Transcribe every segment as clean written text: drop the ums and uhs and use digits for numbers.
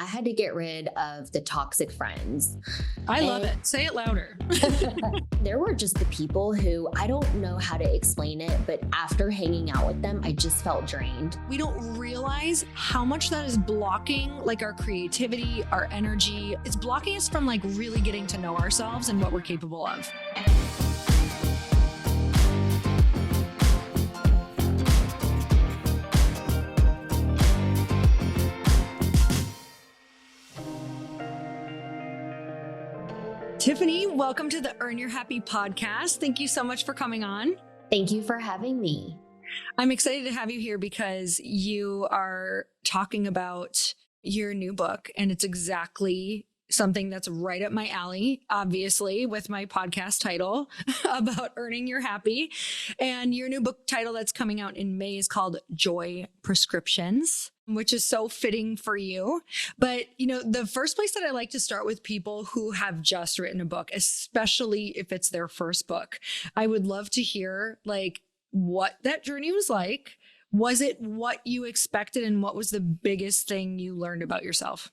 had to get rid of the toxic friends. I love it. Say it louder. There were just the people who I don't know how to explain it, but after hanging out with them, I just felt drained. We don't realize how much that is blocking like our creativity, our energy. It's blocking us from like really getting to know ourselves and what we're capable of. Tiffany, welcome to the Earn Your Happy podcast. Thank you so much for coming on. Thank you for having me. I'm excited to have you here because you are talking about your new book, and it's exactly something that's right up my alley, obviously, with my podcast title about earning your happy. And your new book title that's coming out in May is called Joy Prescriptions, which is so fitting for you. But, you know, the first place that I like to start with people who have just written a book, especially if it's their first book, I would love to hear like what that journey was like. Was it what you expected, and what was the biggest thing you learned about yourself?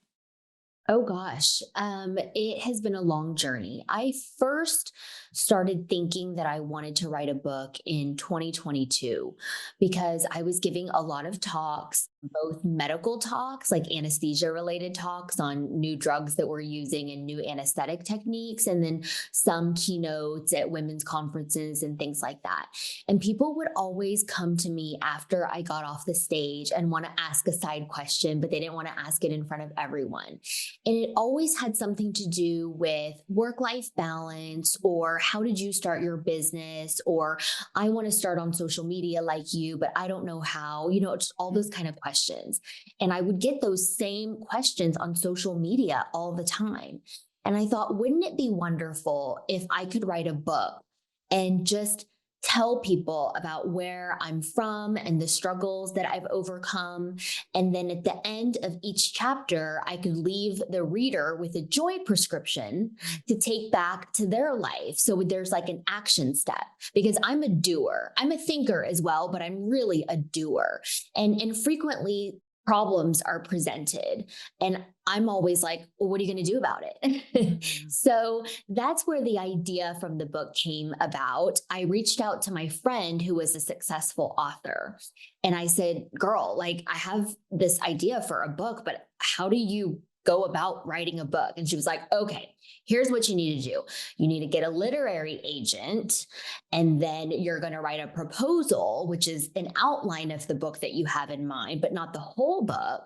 Oh gosh, it has been a long journey. I first started thinking that I wanted to write a book in 2022 because I was giving a lot of talks, both medical talks, like anesthesia related talks on new drugs that we're using and new anesthetic techniques, and then some keynotes at women's conferences and things like that. And people would always come to me after I got off the stage and want to ask a side question, but they didn't want to ask it in front of everyone. And it always had something to do with work-life balance, or how did you start your business, or I want to start on social media like you, but I don't know how, just all those kind of questions. And I would get those same questions on social media all the time. And I thought, wouldn't it be wonderful if I could write a book and just tell people about where I'm from and the struggles that I've overcome. And then at the end of each chapter, I could leave the reader with a joy prescription to take back to their life. So there's like an action step, because I'm a doer. I'm a thinker as well, but I'm really a doer. And frequently problems are presented, and I'm always like, well, what are you going to do about it? So that's where the idea from the book came about. I reached out to my friend who was a successful author, and I said, girl, like, I have this idea for a book, but how do you go about writing a book? And she was like, okay, here's what you need to do. You need to get a literary agent, and then you're going to write a proposal, which is an outline of the book that you have in mind, but not the whole book.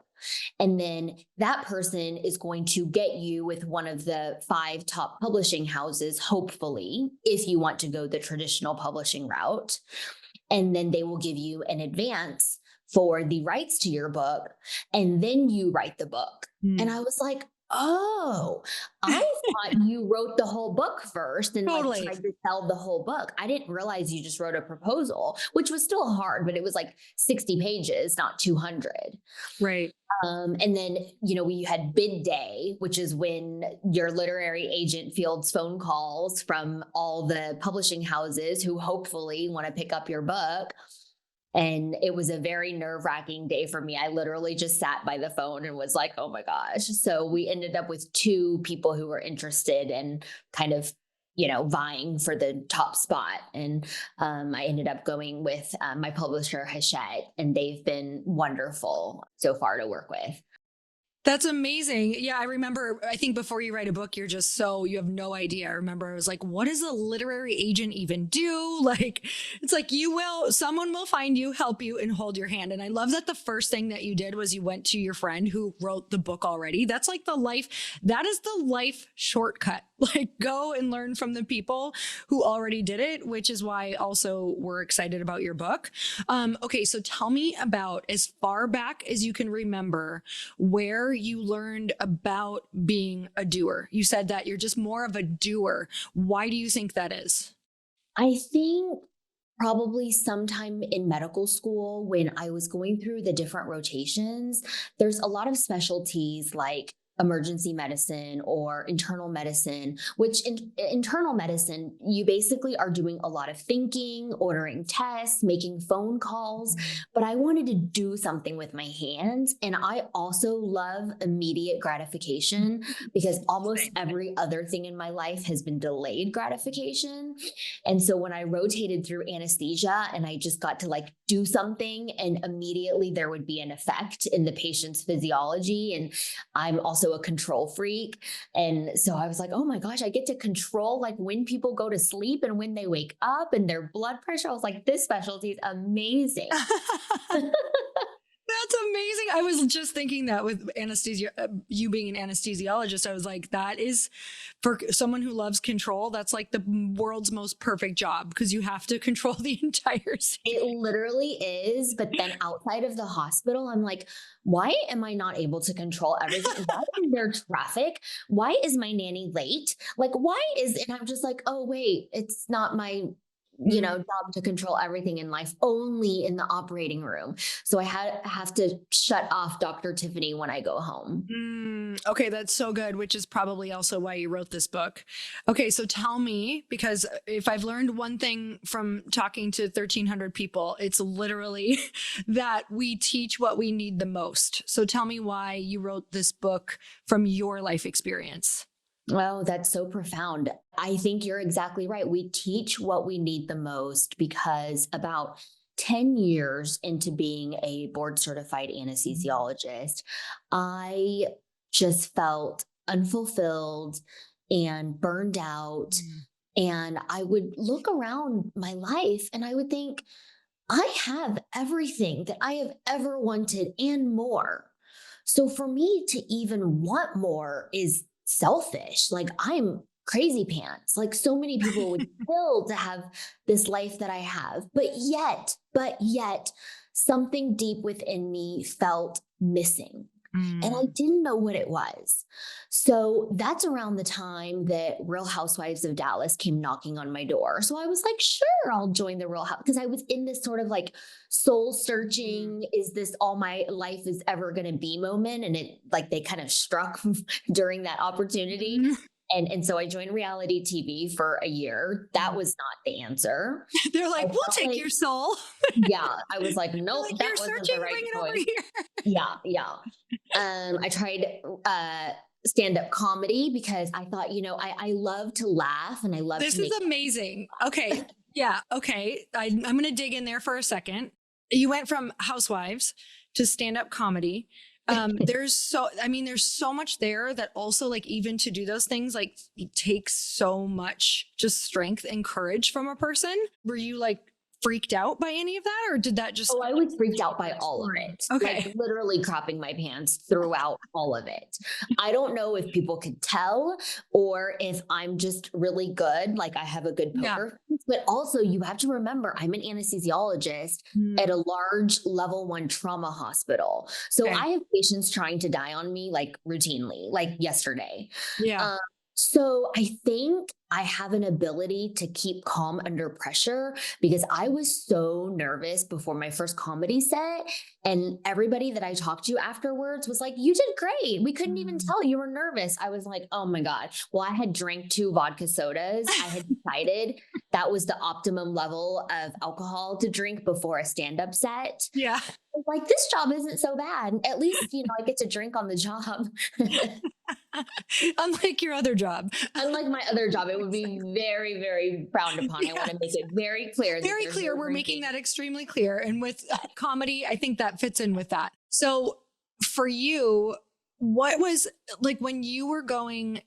And then that person is going to get you with one of the 5 top publishing houses, hopefully, if you want to go the traditional publishing route. And then they will give you an advance for the rights to your book, and then you write the book. And I was like, oh, I thought you wrote the whole book first and Totally. like tried to sell the whole book. I didn't realize you just wrote a proposal, which was still hard, but it was like 60 pages, not 200. Right. And then, we had bid day, which is when your literary agent fields phone calls from all the publishing houses who hopefully want to pick up your book. And it was a very nerve-wracking day for me. I literally just sat by the phone and was like, oh my gosh. So we ended up with 2 people who were interested and kind of, vying for the top spot. And I ended up going with my publisher, Hachette, and they've been wonderful so far to work with. That's amazing. Yeah, I remember, I think before you write a book, you have no idea. I remember I was like, what does a literary agent even do? Like, it's like someone will find you, help you, and hold your hand. And I love that the first thing that you did was you went to your friend who wrote the book already. That is the life shortcut. Like, go and learn from the people who already did it, which is why also we're excited about your book. Okay, so tell me about, as far back as you can remember, where you learned about being a doer. You said that you're just more of a doer. Why do you think that is? I think probably sometime in medical school when I was going through the different rotations. There's a lot of specialties like emergency medicine or internal medicine, which in internal medicine, you basically are doing a lot of thinking, ordering tests, making phone calls. Mhm. But I wanted to do something with my hands. And I also love immediate gratification because almost Same. every other thing in my life has been delayed gratification. And so when I rotated through anesthesia and I just got to like do something and immediately there would be an effect in the patient's physiology. And I'm also a control freak. And so I was like, oh my gosh, I get to control like when people go to sleep and when they wake up and their blood pressure. I was like, this specialty is amazing. That's amazing. I was just thinking that with anesthesia, you being an anesthesiologist, I was like, that is for someone who loves control. That's like the world's most perfect job because you have to control the entire It situation. literally is. But then outside of the hospital, I'm like, why am I not able to control everything? Why is there traffic? Why is my nanny late? Like, why is, and I'm just like, oh, wait, it's not my, Mm. job to control everything in life, only in the operating room. So have to shut off Dr. Tiffany when I go home. Okay, that's so good, which is probably also why you wrote this book. Okay, so tell me, because if I've learned one thing from talking to 1,300 people, it's literally that we teach what we need the most. So tell me why you wrote this book from your life experience. Oh, that's so profound. I think you're exactly right. We teach what we need the most because about 10 years into being a board certified anesthesiologist, I just felt unfulfilled and burned out. Mm. And I would look around my life and I would think, I have everything that I have ever wanted and more. So for me to even want more is selfish. Like I'm crazy pants. Like so many people would kill to have this life that I have. But yet, something deep within me felt missing. And I Mm. didn't know what it was. So that's around the time that Real Housewives of Dallas came knocking on my door. So I was like, sure, I'll join the Real House because I was in this sort of like soul Mm. searching, is this all my life is ever going to be moment? And it like they kind of struck during that opportunity. Mm. And so I joined reality TV for a year. That was not the answer. They're I like, we'll felt take like, your soul. yeah, I was like, They're nope, like, that you're wasn't the searching, right bring it over choice. here. Yeah, yeah. I tried stand-up comedy because I thought, I love to laugh and I love This to is make amazing. Okay. Yeah. Okay. I'm going to dig in there for a second. You went from housewives to stand up comedy. There's so much there that also, like, even to do those things, like, it takes so much just strength and courage from a person. Were you like freaked out by any of that, or did that just Oh, I was freaked out by all of exploring? it, like Okay. literally crapping my pants throughout all of it. I don't know if people could tell or if I'm just really good, like I have a good Yeah. poker face, but also you have to remember I'm an anesthesiologist at Mm. a large level 1 trauma hospital. So Okay. I have patients trying to die on me like routinely, like yesterday. Yeah. Um, so I think I have an ability to keep calm under pressure because I was so nervous before my first comedy set. And everybody that I talked to afterwards was like, you did great. We couldn't even Mm. tell you were nervous. I was like, oh my God. Well, I had drank 2 vodka sodas. I had decided that was the optimum level of alcohol to drink before a stand up set. Yeah. Like, this job isn't so bad. At least, I get to drink on the job. Unlike your other job. Unlike my other job, it would be very, very frowned upon. I want to make Yes. it very clear that Very there's clear. no We're making drinking. that extremely clear. And with comedy, I think that fits in with that. So for you, what was like when you were going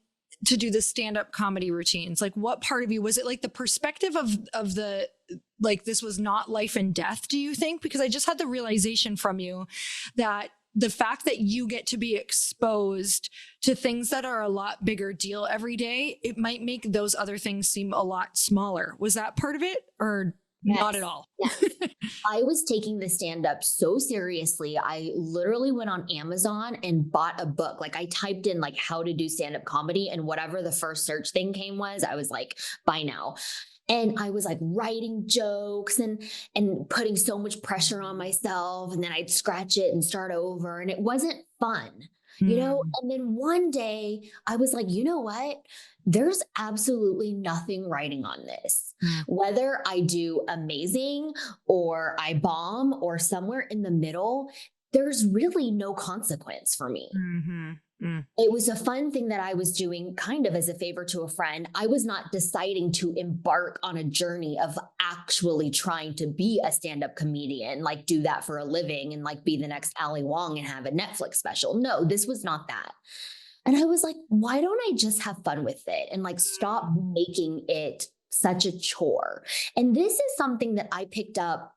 to do the stand-up comedy routines? Like what part of you was it, like the perspective of the, like, this was not life and death, do you think? Because I just had the realization from you that the fact that you get to be exposed to things that are a lot bigger deal every day, it might make those other things seem a lot smaller. Was that part of it, or not at Yes. all? Yes. I was taking the stand up so seriously. I literally went on Amazon and bought a book. Like I typed in like how to do stand up comedy and whatever the first search thing came was, I was like, buy now. And I was like writing jokes and putting so much pressure on myself and then I'd scratch it and start over and it wasn't fun. Mm. And then one day I was like, you know what? There's absolutely nothing writing on this. Mm. Whether I do amazing or I bomb or somewhere in the middle, there's really no consequence for me. Mhm. Mm. It was a fun thing that I was doing kind of as a favor to a friend. I was not deciding to embark on a journey of actually trying to be a stand up comedian, like do that for a living and like be the next Ali Wong and have a Netflix special. No, this was not that. And I was like, why don't I just have fun with it and like stop making it such a chore? And this is something that I picked up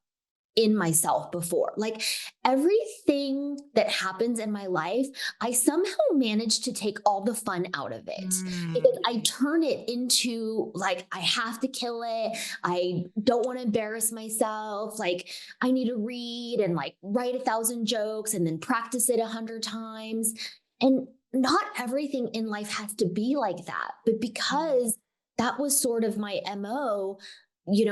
in myself before. Like everything that happens in my life, I somehow manage to take all the fun out of it Mm. because I turn it into like, I have to kill it. I don't want to embarrass myself. Like, I need to read and like write 1,000 jokes and then practice it 100 times. And not everything in life has to be like that. But because that was sort of my MO,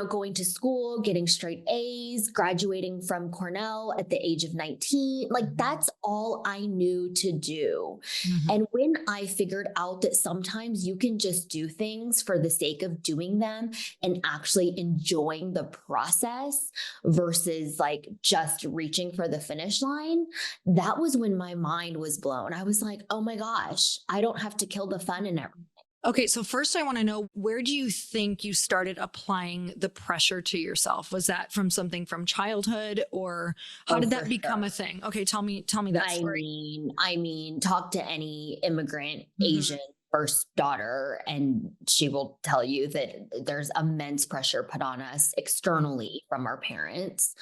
going to school, getting straight A's, graduating from Cornell at the age of 19. Like that's all I knew to do. Mhm. And when I figured out that sometimes you can just do things for the sake of doing them and actually enjoying the process versus like just reaching for the finish line, that was when my mind was blown. I was like, oh my gosh, I don't have to kill the fun in everything. Okay, so first I want to know, where do you think you started applying the pressure to yourself? Was that from something from childhood, or how Oh, did for that become a sure. thing? Okay, tell me that story. Talk to any immigrant Mhm. Asian first daughter, and she will tell you that there's immense pressure put on us externally from our parents.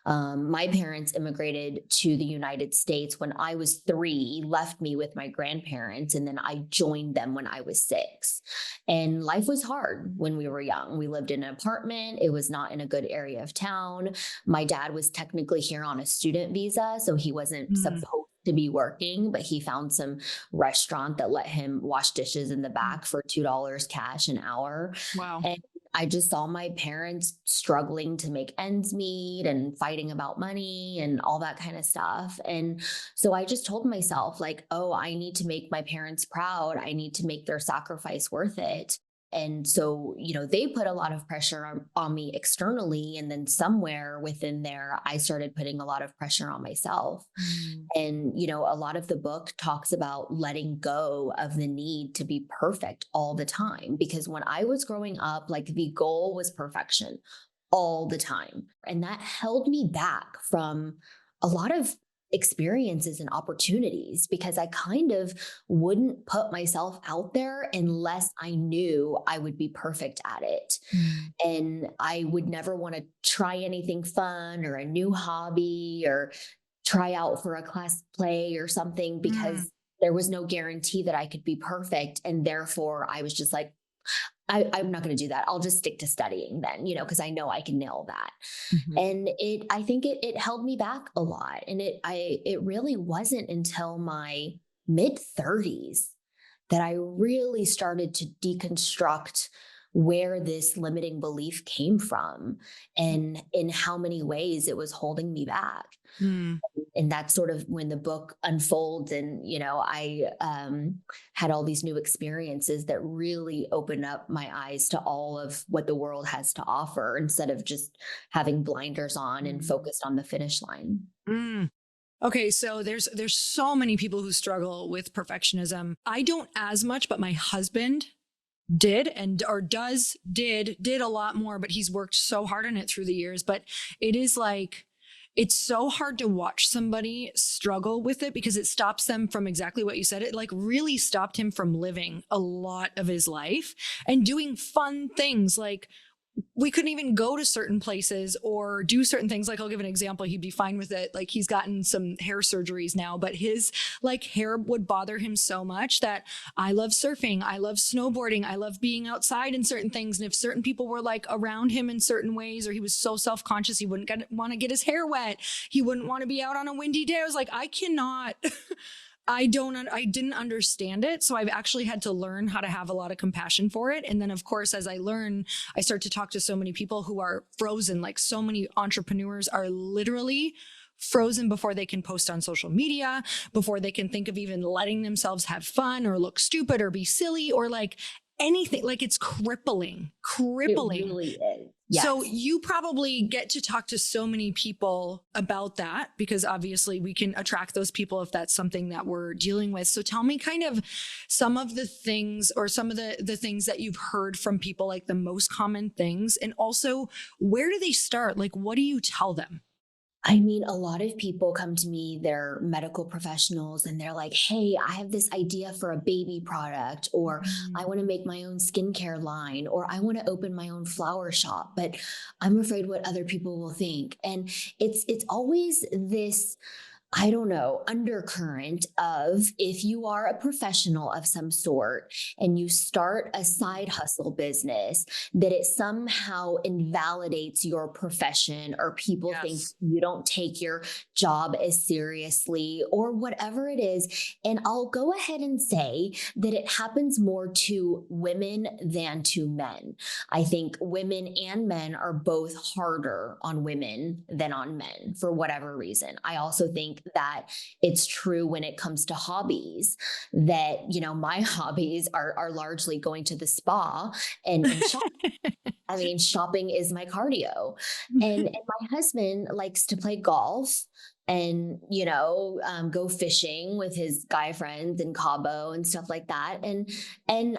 My parents immigrated to the United States when I was 3, left me with my grandparents, and then I joined them when I was 6. And life was hard when we were young. We lived in an apartment, it was not in a good area of town. My dad was technically here on a student visa, so he wasn't supposed Mm. to be working, but he found some restaurant that let him wash dishes in the Mm. back for $2 cash an hour. Wow. And I just saw my parents struggling to make ends meet and fighting about money and all that kind of stuff. And so I just told myself, like, oh, I need to make my parents proud. I need to make their sacrifice worth it. And so, they put a lot of pressure on me externally. And then somewhere within there, I started putting a lot of pressure on myself. Mm. And, a lot of the book talks about letting go of the need to be perfect all the time. Because when I was growing up, like the goal was perfection all the time. And that held me back from a lot of experiences and opportunities because I kind of wouldn't put myself out there unless I knew I would be perfect at it. Mm. And I would never want to try anything fun or a new hobby or try out for a class play or something Mm. because there was no guarantee that I could be perfect. And therefore, I was just like, I'm not going to do that. I'll just stick to studying then, because I know I can nail that. Mhm. And I think it held me back a lot. And it really wasn't until my mid 30s that I really started to deconstruct where this limiting belief came from and in how many ways it was holding me back. Mm. And that's sort of when the book unfolds and I had all these new experiences that really opened up my eyes to all of what the world has to offer instead of just having blinders on and Mm. focused on the finish line. Mm. Okay, so there's so many people who struggle with perfectionism. I don't as much, but my husband did and or does did a lot more, but he's worked so hard on it through the years. But it is like, it's so hard to watch somebody struggle with it because it stops them from exactly what you said. It like really stopped him from living a lot of his life and doing fun things. Like, we couldn't even go to certain places or do certain things. Like, I'll give an example. He'd be fine with it. Like, he's gotten some hair surgeries now, but his like hair would bother him so much that I love surfing. I love snowboarding. I love being outside in certain things. And if certain people were like around him in certain ways, or he was so self-conscious, he wouldn't want to get his hair wet. He wouldn't want to be out on a windy day. I was like, I cannot, I didn't understand it. So I've actually had to learn how to have a lot of compassion for it. And then of course, as I learn, I start to talk to so many people who are frozen. Like, so many entrepreneurs are literally frozen before they can post on social media, before they can think of even letting themselves have fun or look stupid or be silly or like anything. Like it's crippling. It really is. So Yes. you probably get to talk to so many people about that because obviously we can attract those people if that's something that we're dealing with. So tell me kind of some of the things or some of the things that you've heard from people, like the most common things, and also where do they start? Like, what do you tell them? I mean, a lot of people come to me, they're medical professionals, and they're like, hey, I have this idea for a baby product, or I Mm. want to make my own skincare line, or I want to open my own flower shop, but I'm afraid what other people will think. And it's always this, I don't know, undercurrent of if you are a professional of some sort and you start a side hustle business, that it somehow invalidates your profession or people think Yes. you don't take your job as seriously or whatever it is. And I'll go ahead and say that it happens more to women than to men. I think women and men are both harder on women than on men for whatever reason. I also think that it's true when it comes to hobbies that, my hobbies are largely going to the spa and shop. I mean, shopping is my cardio. And my husband likes to play golf and, go fishing with his guy friends in Cabo and stuff like that. And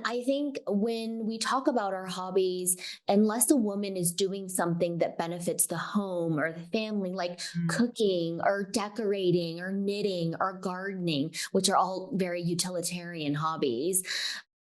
I think when we talk about our hobbies, unless a woman is doing something that benefits the home or the family, like Mm. cooking or decorating or knitting or gardening, which are all very utilitarian hobbies,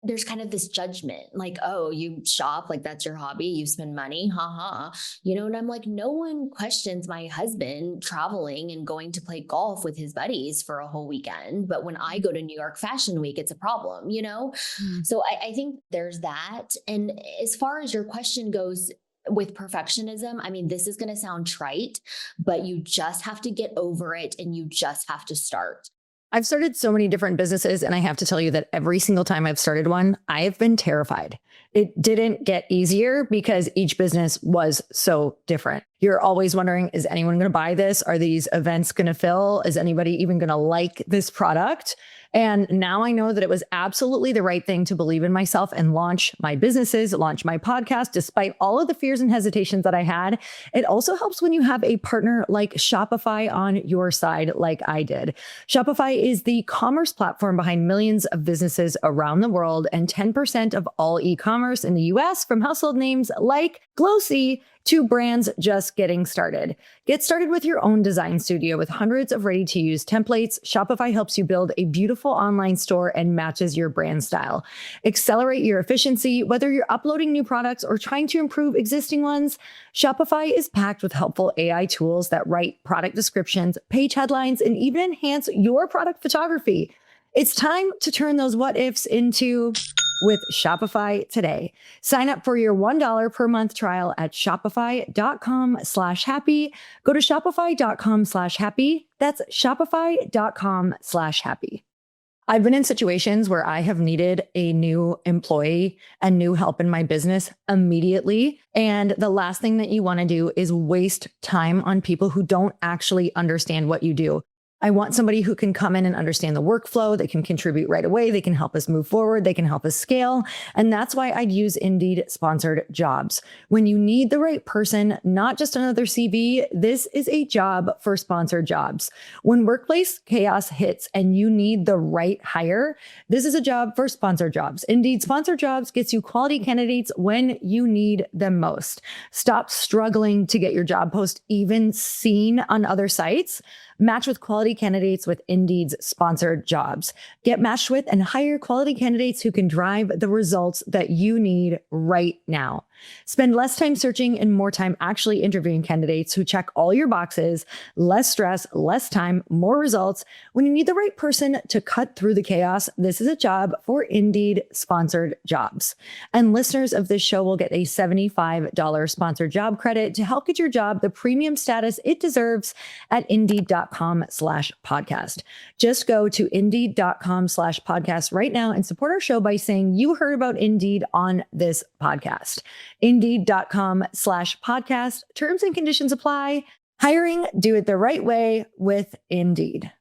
there's kind of this judgment like, oh, you shop, like that's your hobby, you spend money, haha. And I'm like, no one questions my husband traveling and going to play golf with his buddies for a whole weekend. But when I go to New York Fashion Week, it's a problem. Mm. So I think there's that. And as far as your question goes, with perfectionism, I mean, this is going to sound trite, but you just have to get over it and you just have to start. I've started so many different businesses, and I have to tell you that every single time I've started one, I have been terrified. It didn't get easier because each business was so different. You're always wondering, is anyone going to buy this? Are these events going to fill? Is anybody even going to like this product? And now I know that it was absolutely the right thing to believe in myself and launch my businesses, launch my podcast, despite all of the fears and hesitations that I had. It also helps when you have a partner like Shopify on your side, like I did. Shopify is the commerce platform behind millions of businesses around the world and 10% of all e-commerce in the US, from household names like Glossy to brands just getting started. Get started with your own design studio with hundreds of ready-to-use templates. Shopify helps you build a beautiful online store and matches your brand style. Accelerate your efficiency, whether you're uploading new products or trying to improve existing ones. Shopify is packed with helpful AI tools that write product descriptions, page headlines, and even enhance your product photography. It's time to turn those what ifs into with Shopify today. Sign up for your $1 per month trial at shopify.com/happy. Go to shopify.com/happy. That's shopify.com/happy. I've been in situations where I have needed a new employee and new help in my business immediately. And the last thing that you want to do is waste time on people who don't actually understand what you do. I want somebody who can come in and understand the workflow. They can contribute right away. They can help us move forward. They can help us scale. And that's why I'd use Indeed sponsored jobs. When you need the right person, not just another CV, this is a job for sponsored jobs. When workplace chaos hits and you need the right hire, this is a job for sponsored jobs. Indeed sponsored jobs gets you quality candidates when you need them most. Stop struggling to get your job post even seen on other sites. Match with quality candidates with Indeed's sponsored jobs. Get matched with and hire quality candidates who can drive the results that you need right now. Spend less time searching and more time actually interviewing candidates who check all your boxes. Less stress, less time, more results. When you need the right person to cut through the chaos, this is a job for Indeed sponsored jobs. And listeners of this show will get a $75 sponsored job credit to help get your job the premium status it deserves at Indeed.com/podcast. Just go to Indeed.com/podcast right now and support our show by saying you heard about Indeed on this podcast. Indeed.com/podcast. Terms and conditions apply. Hiring, do it the right way with Indeed.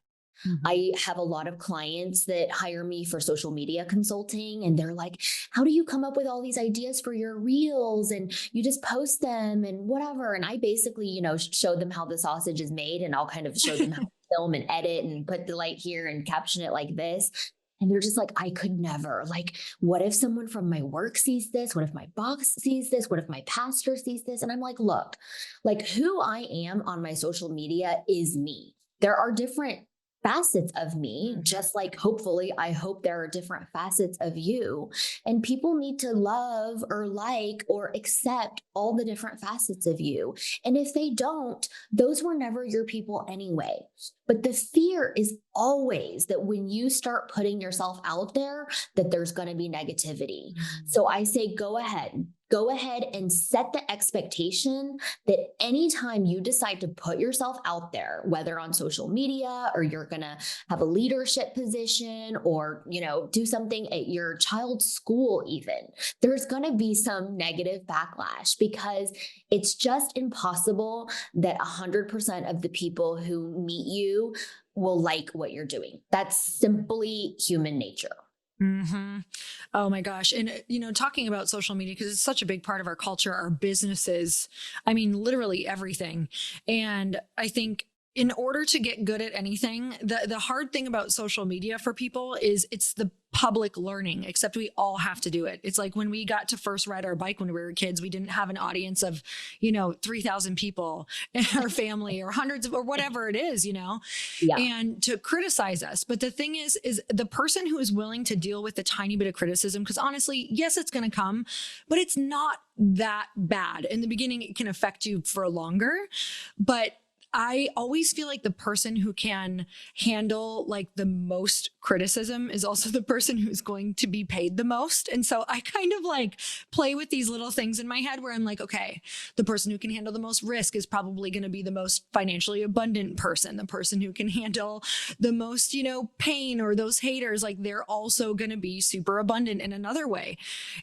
I have a lot of clients that hire me for social media consulting, and they're like, how do you come up with all these ideas for your reels? And you just post them and whatever. And I basically, show them how the sausage is made, and I'll kind of show them how to film and edit and put the light here and caption it like this. And they're just like, I could never. Like, what if someone from my work sees this? What if my boss sees this? What if my pastor sees this? And I'm like, look, like who I am on my social media is me. There are different facets of me, just like hopefully, I hope there are different facets of you. And people need to love or like or accept all the different facets of you. And if they don't, those were never your people anyway. But the fear is always that when you start putting yourself out there, that there's going to be negativity. So I say, go ahead and set the expectation that anytime you decide to put yourself out there, whether on social media or you're going to have a leadership position or, do something at your child's school, even, there's going to be some negative backlash because it's just impossible that 100% of the people who meet you will like what you're doing. That's simply human nature. Mm-hmm. Oh my gosh. And, talking about social media, because it's such a big part of our culture, our businesses, I mean, literally everything. And I think in order to get good at anything, the hard thing about social media for people is it's the public learning, except we all have to do it. It's like when we got to first ride our bike when we were kids, we didn't have an audience of, 3,000 people in our family or hundreds of, or whatever it is, Yeah. and to criticize us. But the thing is the person who is willing to deal with the tiny bit of criticism, because honestly, yes, it's going to come, but it's not that bad. In the beginning, it can affect you for longer, but I always feel like the person who can handle like the most criticism is also the person who's going to be paid the most. And so I kind of like play with these little things in my head where I'm like, okay, the person who can handle the most risk is probably going to be the most financially abundant person. The person who can handle the most, pain or those haters, like they're also going to be super abundant in another way.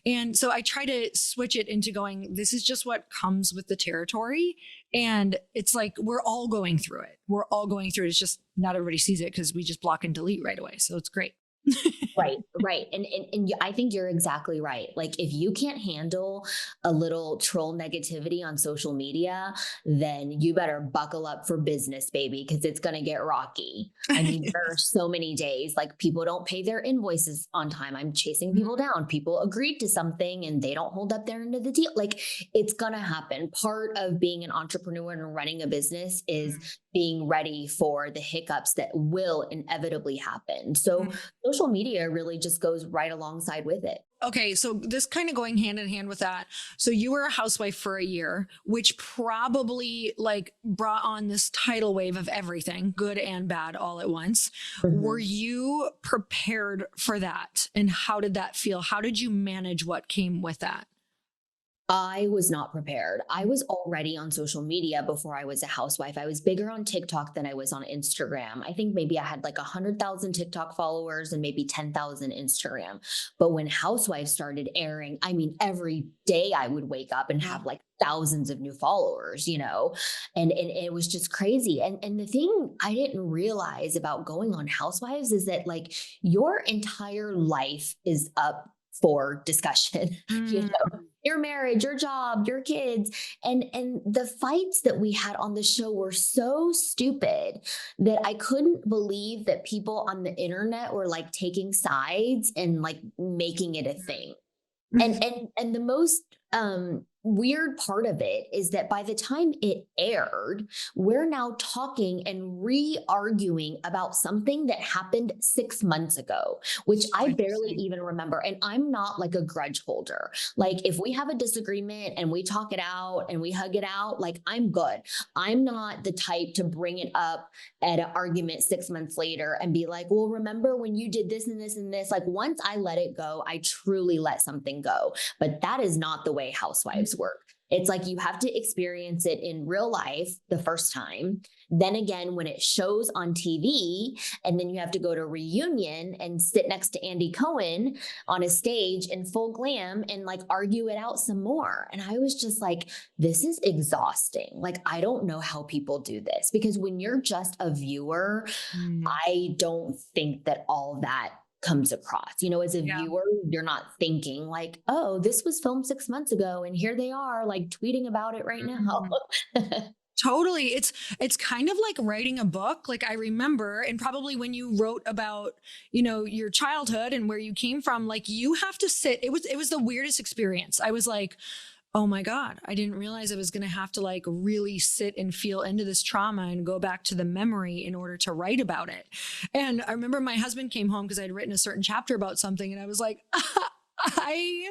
And so I try to switch it into going, this is just what comes with the territory. And it's like, we're all going through it. We're all going through it. It's just not everybody sees it because we just block and delete right away. So it's great. Right. And I think you're exactly right. Like if you can't handle a little troll negativity on social media, then you better buckle up for business, baby, because it's going to get rocky. I mean, there are so many days like people don't pay their invoices on time. I'm chasing people down. People agreed to something and they don't hold up their end of the deal. Like it's going to happen. Part of being an entrepreneur and running a business is being ready for the hiccups that will inevitably happen. So social media really just goes right alongside with it. Okay, so this kind of going hand in hand with that. So you were a housewife for a year, which probably like brought on this tidal wave of everything, good and bad, all at once. Were you prepared for that? And how did that feel? How did you manage what came with that? I was not prepared. I was already on social media before I was a housewife. I was bigger on TikTok than I was on Instagram. I think maybe I had like 100,000 TikTok followers and maybe 10,000 Instagram. But when Housewives started airing, I mean, every day I would wake up and have like thousands of new followers, and it was just crazy. And the thing I didn't realize about going on Housewives is that like your entire life is up for discussion, your marriage, your job, your kids. And the fights that we had on the show were so stupid that I couldn't believe that people on the internet were like taking sides and like making it a thing. And the most weird part of it is that by the time it aired, we're now talking and re-arguing about something that happened 6 months ago, which I barely even remember. And I'm not like a grudge holder. Like if we have a disagreement and we talk it out and we hug it out, like I'm good. I'm not the type to bring it up at an argument 6 months later and be like, well, remember when you did this and this and this? Like once I let it go, I truly let something go. But that is not the way housewives work. It's like you have to experience it in real life the first time. Then again, when it shows on TV, and then you have to go to a reunion and sit next to Andy Cohen on a stage in full glam and like argue it out some more. And I was just like, this is exhausting. Like, I don't know how people do this, because when you're just a viewer, Mm. I don't think that all of that comes across. As a Yeah. viewer, you're not thinking like, oh, this was filmed 6 months ago and here they are like tweeting about it right now. Mm. Totally. It's kind of like writing a book. Like I remember, and probably when you wrote about, your childhood and where you came from, like you have to sit. It was the weirdest experience. I was like, oh my God, I didn't realize I was going to have to like really sit and feel into this trauma and go back to the memory in order to write about it. And I remember my husband came home because I'd written a certain chapter about something, and I was like, I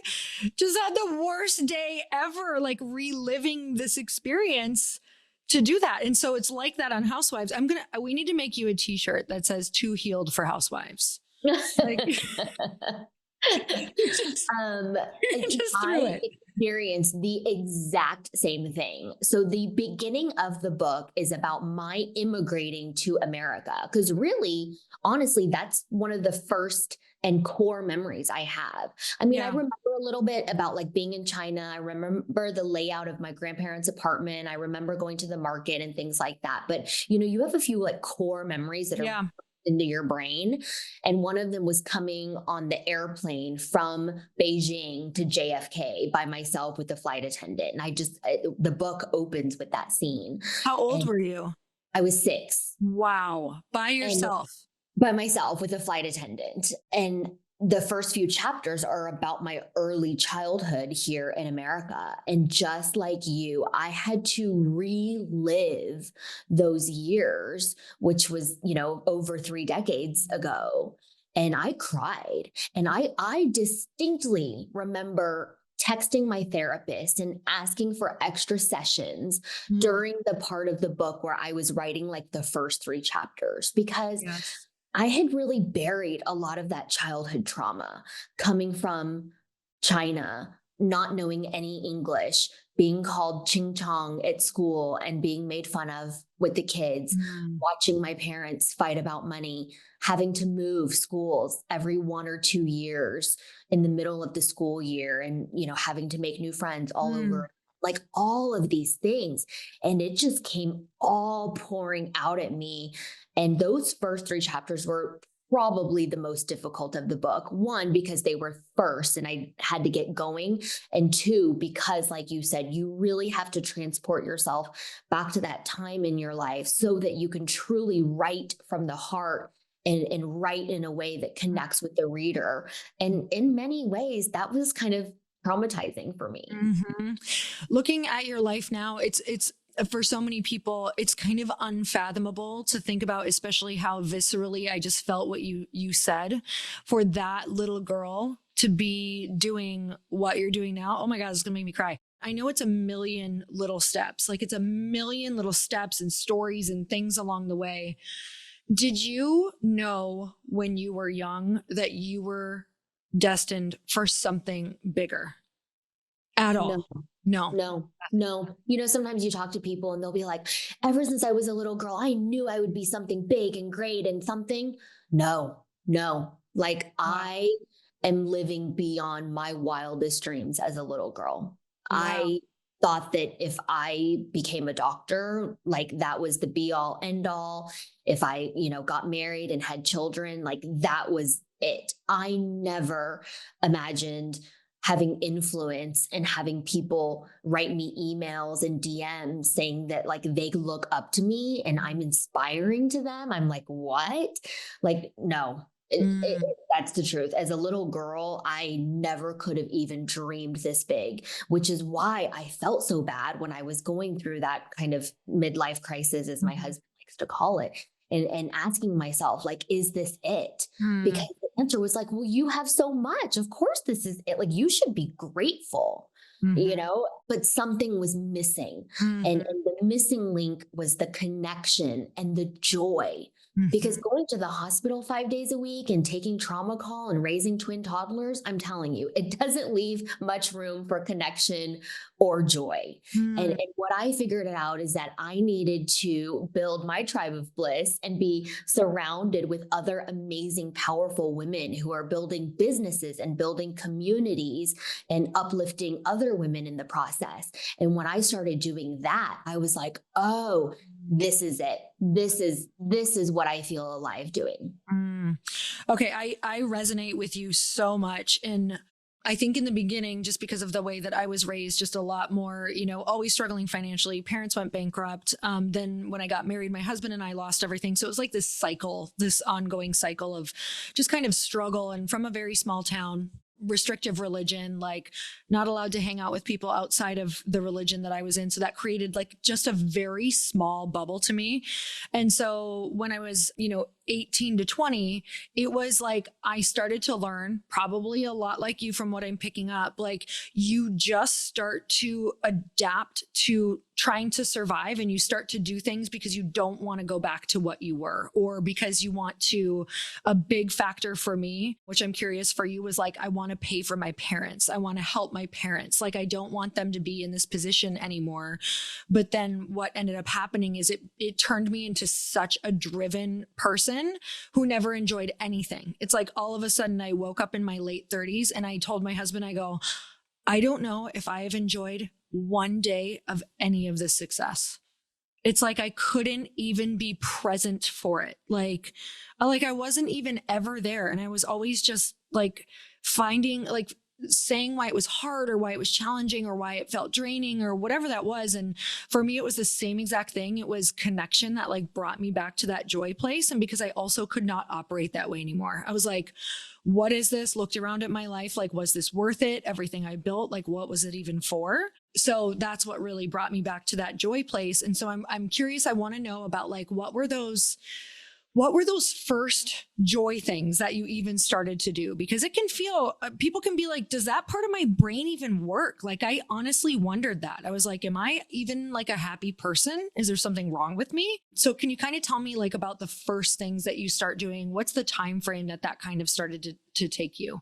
just had the worst day ever, like reliving this experience to do that. And so it's like that on Housewives. We need to make you a t-shirt that says "Too Healed for Housewives." Like, just, um, just through I it. experienced the exact same thing. So the beginning of the book is about my immigrating to America, because really, honestly, that's one of the first and core memories I have. I mean, I Yeah. remember a little bit about like being in China. I remember the layout of my grandparents' apartment. I remember going to the market and things like that. But you have a few like core memories that are Yeah. into your brain. And one of them was coming on the airplane from Beijing to JFK by myself with the flight attendant. And the book opens with that scene. How old And were you? I was 6. Wow. By And yourself. by myself with a flight attendant. And the first few chapters are about my early childhood here in America. And just like you, I had to relive those years, which was, over 3 decades ago. And I cried. And I distinctly remember texting my therapist and asking for extra sessions Mm. during the part of the book where I was writing like the first 3 chapters, because Yes. I had really buried a lot of that childhood trauma coming from China, not knowing any English, being called ching chong at school and being made fun of with the kids, Mm. watching my parents fight about money, having to move schools every 1 or 2 years in the middle of the school year, and, having to make new friends all Mm. over, like all of these things. And it just came all pouring out at me. And those first 3 chapters were probably the most difficult of the book. One, because they were first and I had to get going. And two, because like you said, you really have to transport yourself back to that time in your life so that you can truly write from the heart and write in a way that connects with the reader. And in many ways, that was kind of traumatizing for me. Hmm. Looking at your life now, it's for so many people, it's kind of unfathomable to think about, especially how viscerally I just felt what you said. For that little girl to be doing what you're doing now, oh my God, it's gonna make me cry. I know it's a million little steps, like it's a million little steps and stories and things along the way. Did you know when you were young that you were destined for something bigger at No. all? No. No, no. Sometimes you talk to people and they'll be like, ever since I was a little girl, I knew I would be something big and great and something. No, no. Like Wow. I am living beyond my wildest dreams as a little girl. Wow. I thought that if I became a doctor, like that was the be all end all. If I, got married and had children, like that was it. I never imagined having influence and having people write me emails and DMs saying that like they look up to me and I'm inspiring to them. I'm like, what? Like, no, Mm. that's the truth. As a little girl, I never could have even dreamed this big, which is why I felt so bad when I was going through that kind of midlife crisis, as my Mhm. husband likes to call it, and asking myself, like, is this it? Mm. Because the answer was like, well, you have so much. Of course, this is it. Like, you should be grateful, Mhm. but something was missing. And Mhm. the missing link was the connection and the joy Because Mhm. going to the hospital 5 days a week and taking trauma call and raising twin toddlers, I'm telling you, it doesn't leave much room for connection or joy. And, Mm. and what I figured out is that I needed to build my tribe of bliss and be surrounded with other amazing, powerful women who are building businesses and building communities and uplifting other women in the process. And when I started doing that, I was like, oh, this is it. This is what I feel alive doing. Mm. Okay, I resonate with you so much. And I think in the beginning, just because of the way that I was raised, just a lot more, always struggling financially. Parents went bankrupt. Then when I got married, my husband and I lost everything. So it was like this cycle, this ongoing cycle of just kind of struggle. And from a very small town, restrictive religion, like not allowed to hang out with people outside of the religion that I was in. So that created like just a very small bubble to me. And so when I was, 18 to 20, it was like I started to learn, probably a lot like you from what I'm picking up. Like you just start to adapt to trying to survive, and you start to do things because you don't want to go back to what you were, or because you want to. A big factor for me, which I'm curious for you, was like, I want to pay for my parents. I want to help my parents. Like I don't want them to be in this position anymore. But then what ended up happening is it turned me into such a driven person who never enjoyed anything. It's like all of a sudden I woke up in my late 30s and I told my husband, I go, I don't know if I have enjoyed one day of any of this success. It's like I couldn't even be present for it. Like I wasn't even ever there. And I was always just like finding, like saying why it was hard or why it was challenging or why it felt draining or whatever that was. And for me, it was the same exact thing. It was connection that like brought me back to that joy place. And because I also could not operate that way anymore, I was like, what is this? Looked around at my life. Like, was this worth it? Everything I built, like, what was it even for? So that's what really brought me back to that joy place. And so I'm curious. I want to know about like, what were those first joy things that you even started to do? Because it can feel, people can be like, does that part of my brain even work? Like, I honestly wondered that. I was like, am I even like a happy person? Is there something wrong with me? So can you kind of tell me like about the first things that you start doing? What's the time frame that kind of started to take you?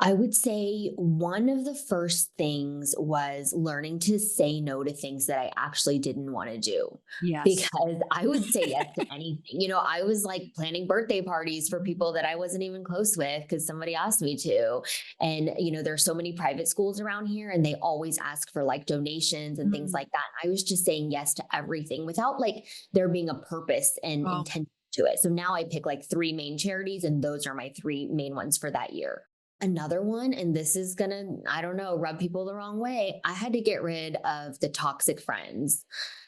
I would say one of the first things was learning to say no to things that I actually didn't want to do, Yes. because I would say yes to anything. I was like planning birthday parties for people that I wasn't even close with because somebody asked me to. And, there's so many private schools around here and they always ask for like donations and things Mm. like that. I was just saying yes to everything without like there being a purpose and Oh, intent to it. So now I pick like three main charities and those are my three main ones for that year. Another one, and this is gonna, I don't know, rub people the wrong way. I had to get rid of the toxic friends.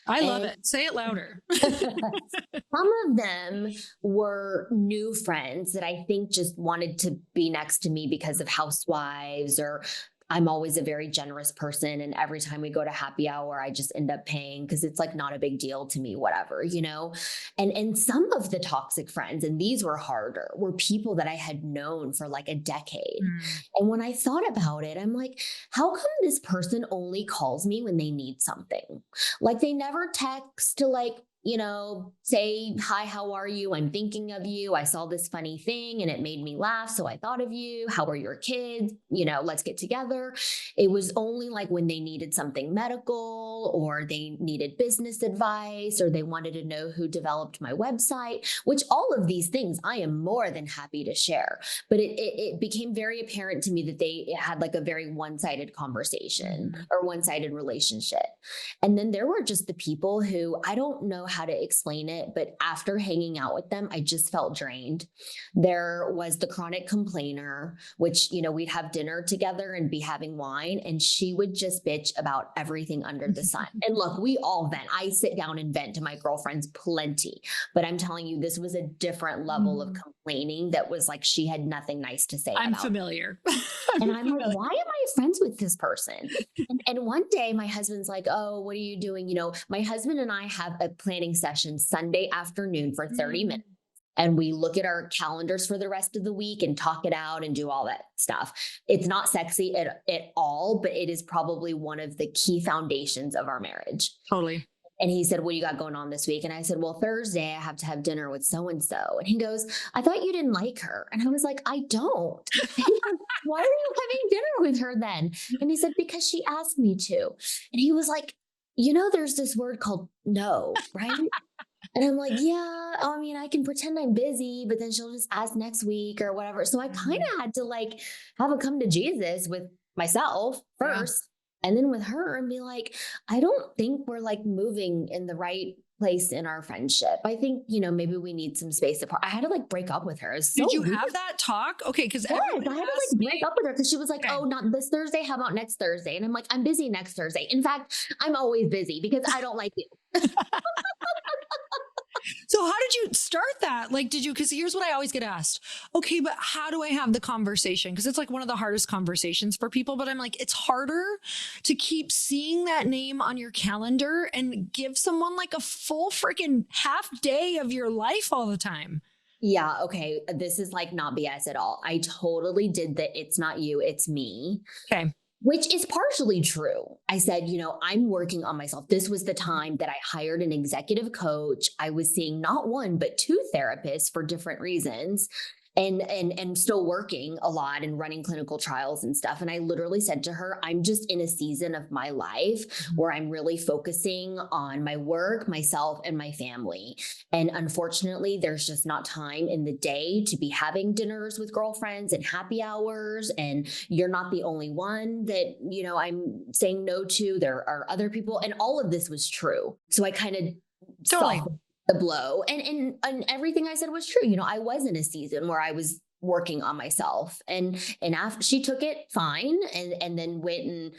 I love And it. Say it louder. some of them were new friends that I think just wanted to be next to me because of housewives, or I'm always a very generous person. And every time we go to happy hour, I just end up paying because it's like not a big deal to me, whatever. And some of the toxic friends, and these were harder, were people that I had known for like a decade. Mm. And when I thought about it, I'm like, how come this person only calls me when they need something? Like they never text to like, say, hi, how are you? I'm thinking of you. I saw this funny thing and it made me laugh. So I thought of you. How are your kids? Let's get together. It was only like when they needed something medical or they needed business advice or they wanted to know who developed my website, which all of these things I am more than happy to share. But it became very apparent to me that they had like a very one-sided conversation Mhm. or one-sided relationship. And then there were just the people who I don't know how to explain it, but after hanging out with them, I just felt drained. There was the chronic complainer, which, we'd have dinner together and be having wine, and she would just bitch about everything under the sun. And look, we all vent. I sit down and vent to my girlfriends plenty, but I'm telling you, this was a different level of Mm. complaining that was like she had nothing nice to say I'm about. familiar. And I'm I'm like, familiar. why am I friends with this person? And one day my husband's like, oh, what are you doing? My husband and I have a planning session Sunday afternoon for 30 Mm. minutes. And we look at our calendars for the rest of the week and talk it out and do all that stuff. It's not sexy at all, but it is probably one of the key foundations of our marriage. Totally. And he said, "What do you got going on this week?" And I said, "Well, Thursday I have to have dinner with so and so." And he goes, "I thought you didn't like her." And I was like, "I don't." And he goes, "Why are you having dinner with her then?" And he said, "Because she asked me to." And he was like, there's this word called no, right? And I'm like, "Yeah, I mean, I can pretend I'm busy, but then she'll just ask next week or whatever." So I kind Mhm. of had to like have a come to Jesus with myself Yeah. first and then with her and be like, "I don't think we're like moving in the right place in our friendship. I think, maybe we need some space apart." I had to like break up with her. It's so Did you weird. have that talk? Okay, because Yes, everybody I had to asks like break me. up with her because she was like, Okay. "Oh, not this Thursday. How about next Thursday?" And I'm like, "I'm busy next Thursday. In fact, I'm always busy because I don't like you." So how did you start that? Like, did you, because here's what I always get asked. Okay, but how do I have the conversation? Because it's like one of the hardest conversations for people, but I'm like, it's harder to keep seeing that name on your calendar and give someone like a full freaking half day of your life all the time. Yeah, okay. This is like not BS at all. I totally did the "it's not you, it's me," Okay. which is partially true. I said, "I'm working on myself." This was the time that I hired an executive coach. I was seeing not one, but two therapists for different reasons. And still working a lot and running clinical trials and stuff. And I literally said to her, "I'm just in a season of my life Mhm. where I'm really focusing on my work, myself, and my family. And unfortunately, there's just not time in the day to be having dinners with girlfriends and happy hours. And you're not the only one that, I'm saying no to. There are other people." And all of this was true. So I kind of Totally. softened the blow. And everything I said was true. I was in a season where I was working on myself. And after she took it fine and then went and,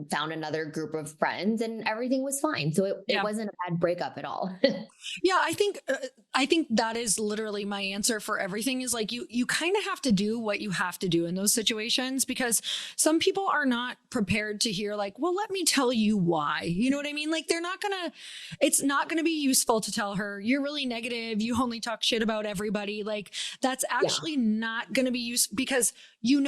found another group of friends and everything was fine. So it Yeah. wasn't a bad breakup at all. Yeah, I think that is literally my answer for everything is like you kind of have to do what you have to do in those situations because some people are not prepared to hear like, "Well, let me tell you why." You know what I mean? Like it's not going to be useful to tell her, "You're really negative, you only talk shit about everybody." Like that's Yeah. actually not going to be useful because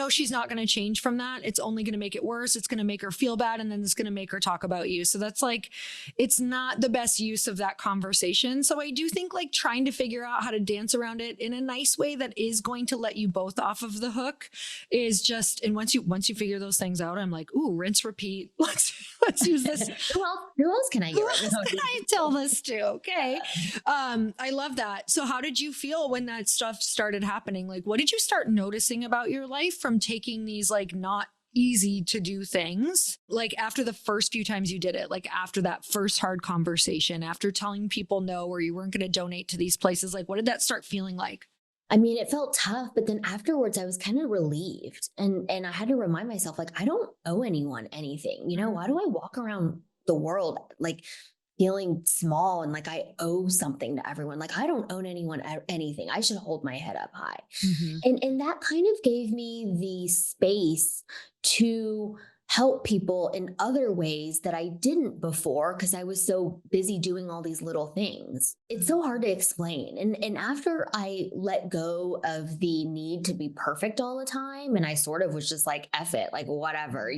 she's not going to change from that. It's only going to make it worse. It's going to make her feel bad and then it's going to make her talk about you. So that's like it's not the best use of that conversation. So I do think like trying to figure out how to dance around it in a nice way that is going to let you both off of the hook is just, and once you figure those things out, I'm like, ooh, rinse, repeat. Let's use this. Who else can I Who get right else can I tell this to? Okay. I love that. So how did you feel when that stuff started happening? Like, what did you start noticing about your life from taking these like not easy to do things like after the first few times you did it, like after that first hard conversation, after telling people no or you weren't going to donate to these places, like what did that start feeling like? I mean, it felt tough, but then afterwards I was kind of relieved. And I had to remind myself, like, I don't owe anyone anything. Why do I walk around the world like feeling small and like I owe something to everyone? Like I don't owe anyone anything. I should hold my head up high. Mm-hmm. And that kind of gave me the space to help people in other ways that I didn't before because I was so busy doing all these little things. It's so hard to explain. And after I let go of the need to be perfect all the time, and I sort of was just like, F it, like whatever,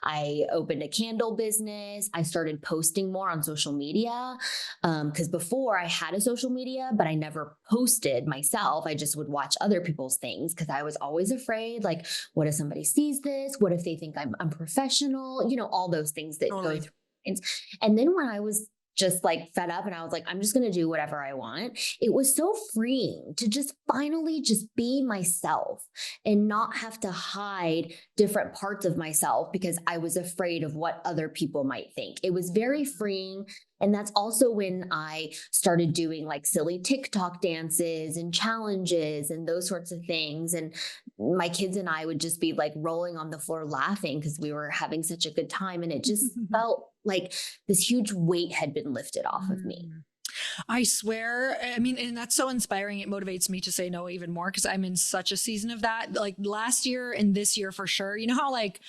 I opened a candle business. I started posting more on social media. Because before I had a social media, but I never posted myself. I just would watch other people's things because I was always afraid, like, what if somebody sees this? What if they think I'm unprofessional? All those things that go Totally. through. And then when I was just like fed up and I was like, I'm just going to do whatever I want. It was so freeing to just finally just be myself and not have to hide different parts of myself because I was afraid of what other people might think. It was very freeing. And that's also when I started doing like silly TikTok dances and challenges and those sorts of things. And my kids and I would just be like rolling on the floor laughing because we were having such a good time. And it just felt like this huge weight had been lifted off of me. Mm. I swear. I mean, and that's so inspiring. It motivates me to say no even more because I'm in such a season of that. Like last year and this year for sure. You know how like,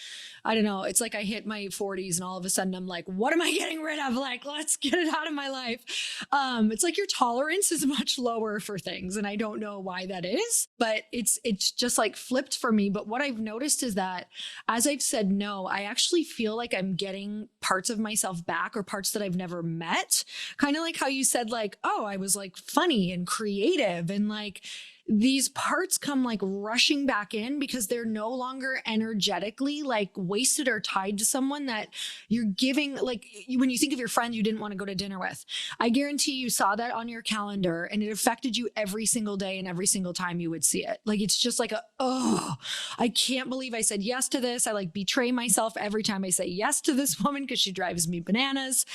I don't know, it's like I hit my 40s and all of a sudden I'm like, what am I getting rid of? Like, let's get it out of my life. It's like your tolerance is much lower for things. And I don't know why that is, but it's just like flipped for me. But what I've noticed is that as I've said no, I actually feel like I'm getting parts of myself back or parts that I've never met. Kind of like how you said, like, oh, I was like funny and creative and like these parts come like rushing back in because they're no longer energetically like wasted or tied to someone that you're giving. Like when you think of your friend you didn't want to go to dinner with, I guarantee you saw that on your calendar and it affected you every single day and every single time you would see it. Like it's just like oh, I can't believe I said yes to this. I like betray myself every time I say yes to this woman because she drives me bananas.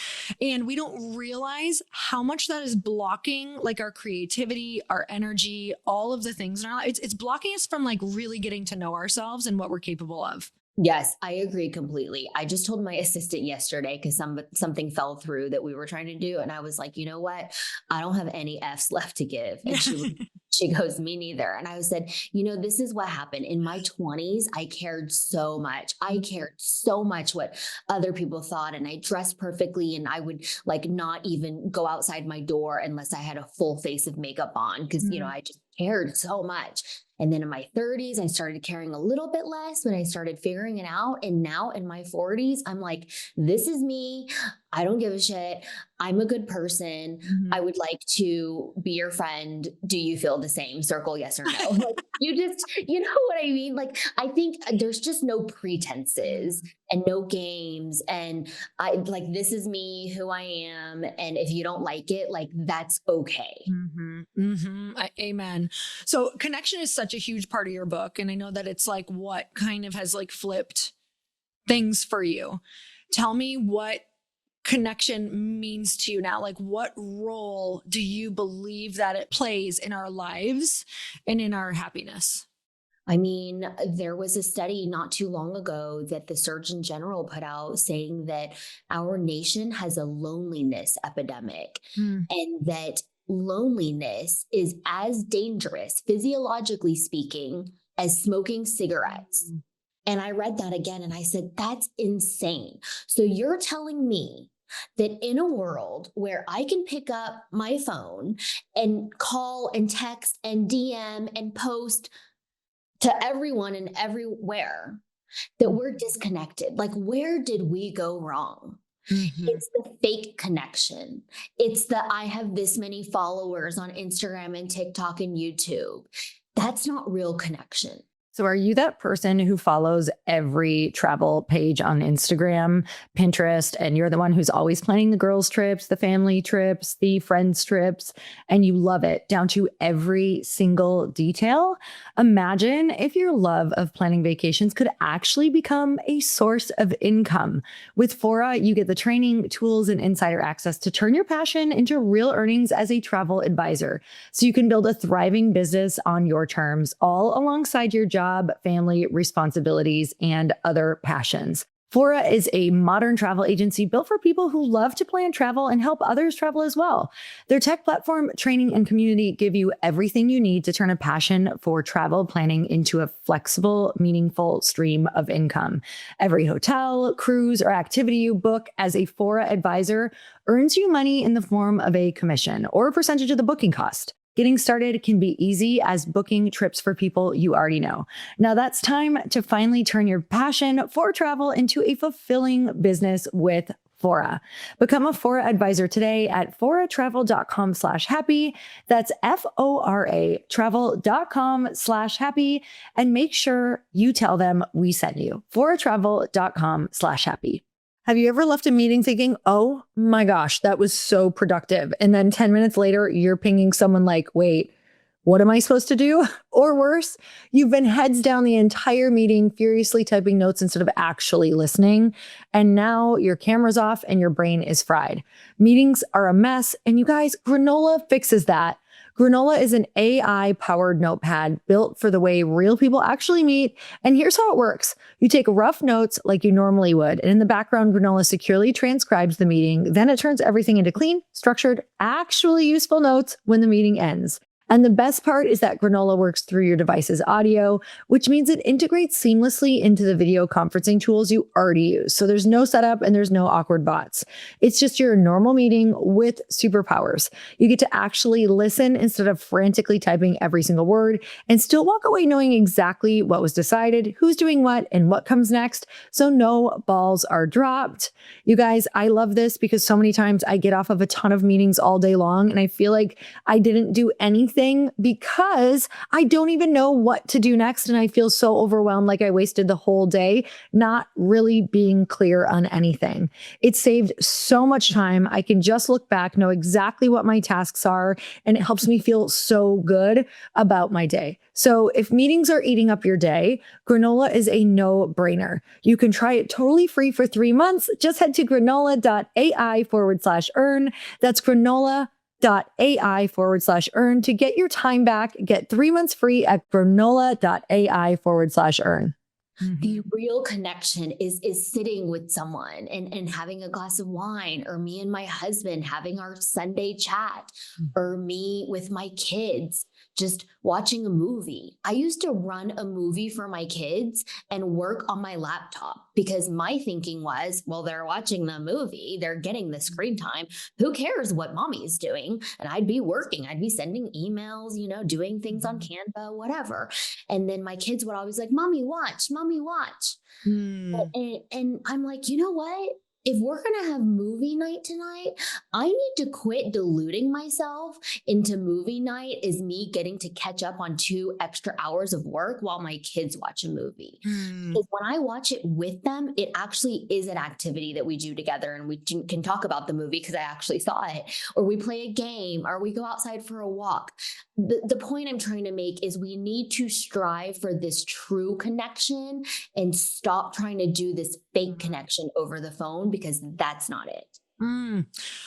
And we don't realize how much that is blocking like our creativity, our energy, all of the things in our life. It's blocking us from like really getting to know ourselves and what we're capable of. Yes, I agree completely. I just told my assistant yesterday because something fell through that we were trying to do. And I was like, you know what? I don't have any F's left to give. And she goes, me neither. And I said, this is what happened. In my 20s, I cared so much. I cared so much what other people thought. And I dressed perfectly. And I would like not even go outside my door unless I had a full face of makeup on because, I just cared so much. And then in my 30s, I started caring a little bit less when I started figuring it out. And now in my 40s, I'm like, this is me. I don't give a shit. I'm a good person. I would like to be your friend. Do you feel the same? Circle yes or no. Like, you know what I mean? Like, I think there's just no pretenses and no games. And I like, this is me, who I am. And if you don't like it, like, that's okay. Amen. So connection is such a huge part of your book. And I know that it's like what kind of has like flipped things for you. Tell me what connection means to you now. Like what role do you believe that it plays in our lives and in our happiness? I mean, there was a study not too long ago that the Surgeon General put out saying that our nation has a loneliness epidemic and that loneliness is as dangerous, physiologically speaking, as smoking cigarettes. And I read that again and I said, that's insane. So you're telling me that in a world where I can pick up my phone and call and text and DM and post to everyone and everywhere, that we're disconnected. Like, where did we go wrong? It's the fake connection. It's the I have this many followers on Instagram and TikTok and YouTube. That's not real connection. So are you that person who follows every travel page on Instagram, Pinterest, and you're the one who's always planning the girls' trips, the family trips, the friends' trips, and you love it down to every single detail? Imagine if your love of planning vacations could actually become a source of income. With Fora, you get the training, tools, and insider access to turn your passion into real earnings as a travel advisor. So you can build a thriving business on your terms, all alongside your job, family responsibilities, and other passions. Fora is a modern travel agency built for people who love to plan travel and help others travel as well. Their tech platform, training, and community give you everything you need to turn a passion for travel planning into a flexible, meaningful stream of income. Every hotel, cruise, or activity you book as a Fora advisor earns you money in the form of a commission or a percentage of the booking cost. Getting started can be easy as booking trips for people you already know. Now that's time to finally turn your passion for travel into a fulfilling business with Fora. Become a Fora advisor today at foratravel.com/happy. That's FORA travel.com/happy. And make sure you tell them we sent you. foratravel.com/happy. Have you ever left a meeting thinking, oh my gosh, that was so productive? And then 10 minutes later, you're pinging someone like, wait, what am I supposed to do? Or worse, you've been heads down the entire meeting, furiously typing notes instead of actually listening. And now your camera's off and your brain is fried. Meetings are a mess. And you guys, granola fixes that. Granola is an AI powered notepad built for the way real people actually meet. And here's how it works. You take rough notes like you normally would, and in the background, Granola securely transcribes the meeting. Then it turns everything into clean, structured, actually useful notes when the meeting ends. And the best part is that Granola works through your device's audio, which means it integrates seamlessly into the video conferencing tools you already use. So there's no setup and there's no awkward bots. It's just your normal meeting with superpowers. You get to actually listen instead of frantically typing every single word and still walk away knowing exactly what was decided, who's doing what, and what comes next. So no balls are dropped. You guys, I love this because so many times I get off of a ton of meetings all day long and I feel like I didn't do anything because I don't even know what to do next. And I feel so overwhelmed, like I wasted the whole day not really being clear on anything. It saved so much time. I can just look back, know exactly what my tasks are, and it helps me feel so good about my day. So if meetings are eating up your day, Granola is a no-brainer. You can try it totally free for 3 months. Just head to granola.ai/earn. That's granola.ai/earn to get your time back. Get 3 months free at granola.ai/earn. The real connection is sitting with someone and having a glass of wine, or me and my husband having our Sunday chat, or me with my kids just watching a movie. I used to run a movie for my kids and work on my laptop because my thinking was, well, they're watching the movie, they're getting the screen time. Who cares what mommy's doing? And I'd be working, I'd be sending emails, doing things on Canva, whatever. And then my kids would always like, mommy, watch, mommy, watch. And I'm like, you know what? If we're going to have movie night tonight, I need to quit deluding myself into movie night is me getting to catch up on 2 extra hours of work while my kids watch a movie. Because when I watch it with them, it actually is an activity that we do together, and we can talk about the movie because I actually saw it, or we play a game, or we go outside for a walk. The point I'm trying to make is we need to strive for this true connection and stop trying to do this fake connection over the phone, because that's not it.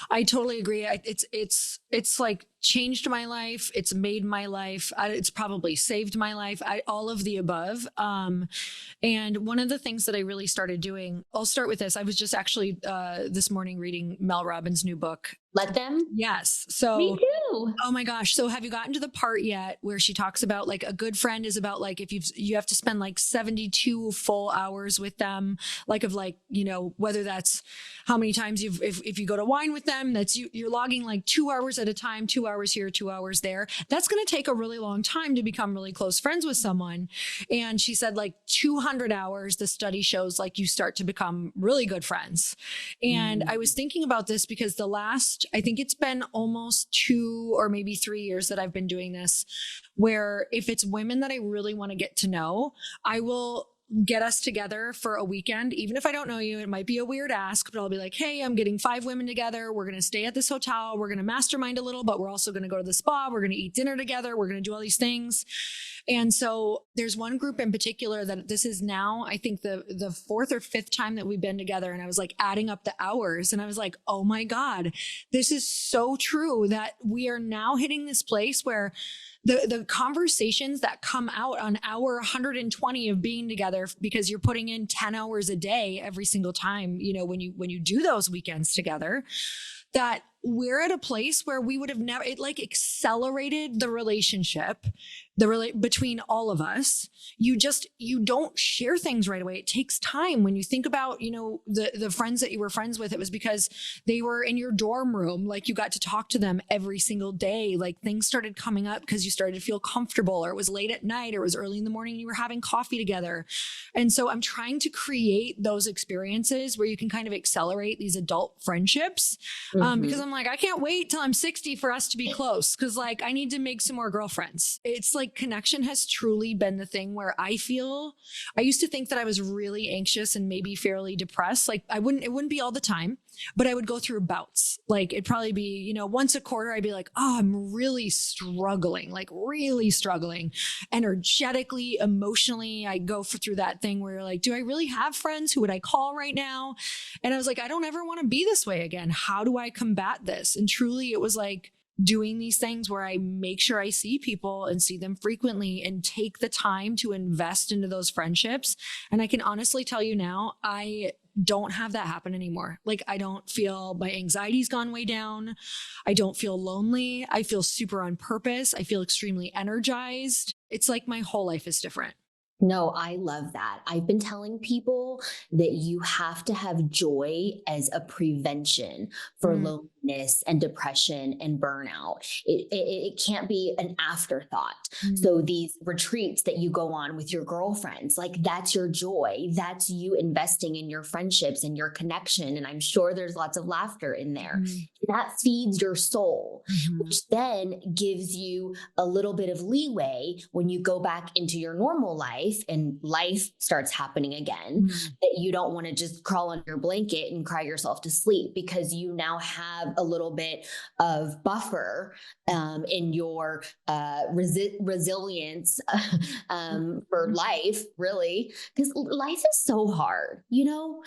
I totally agree. It's like changed my life. It's made my life. It's probably saved my life. All of the above. And one of the things that I really started doing, I'll start with this. I was just actually this morning reading Mel Robbins' new book. Let them? Yes. So me too. Oh my gosh. So have you gotten to the part yet where she talks about like a good friend is about like, if you have to spend like 72 full hours with them, like of like, whether that's how many times if you go to wine with them, that's you're logging like 2 hours at a time, 2 hours here, 2 hours there. That's going to take a really long time to become really close friends with someone. And she said like 200 hours, the study shows like you start to become really good friends. And I was thinking about this because I think it's been almost 2 or maybe 3 years that I've been doing this, where if it's women that I really want to get to know, I will get us together for a weekend. Even if I don't know you, it might be a weird ask, but I'll be like, hey, I'm getting 5 women together. We're going to stay at this hotel. We're going to mastermind a little, but we're also going to go to the spa. We're going to eat dinner together. We're going to do all these things. And so there's one group in particular that this is now, I think the 4th or 5th time that we've been together. And I was like adding up the hours and I was like, oh my God, this is so true that we are now hitting this place where the conversations that come out on hour 120 of being together, because you're putting in 10 hours a day every single time, when you do those weekends together, that we're at a place where we would have never, it like accelerated the relationship, between all of us. You don't share things right away. It takes time. When you think about, the friends that you were friends with, it was because they were in your dorm room. Like you got to talk to them every single day. Like things started coming up because you started to feel comfortable, or it was late at night, or it was early in the morning and you were having coffee together. And so I'm trying to create those experiences where you can kind of accelerate these adult friendships. Because I'm like, I can't wait till I'm 60 for us to be close. Cause like, I need to make some more girlfriends. It's like connection has truly been the thing where I used to think that I was really anxious and maybe fairly depressed. Like it wouldn't be all the time, but I would go through bouts. Like it'd probably be, once a quarter, I'd be like, oh, I'm really struggling, energetically, emotionally. I go through that thing where you're like, do I really have friends? Who would I call right now? And I was like, I don't ever want to be this way again. How do I combat this? And truly it was like doing these things where I make sure I see people and see them frequently and take the time to invest into those friendships. And I can honestly tell you now, I don't have that happen anymore. Like, I don't feel my anxiety's gone way down. I don't feel lonely. I feel super on purpose. I feel extremely energized. It's like my whole life is different. No, I love that. I've been telling people that you have to have joy as a prevention for Mm, loneliness and depression and burnout. It can't be an afterthought. mm, So these retreats that you go on with your girlfriends, like that's your joy. That's you investing in your friendships and your connection. And I'm sure there's lots of laughter in there. mhm, That feeds your soul, mhm, which then gives you a little bit of leeway when you go back into your normal life and life starts happening again, mm. that you don't want to just crawl under your blanket and cry yourself to sleep, because you now have a little bit of buffer in your resilience for life, really, because life is so hard,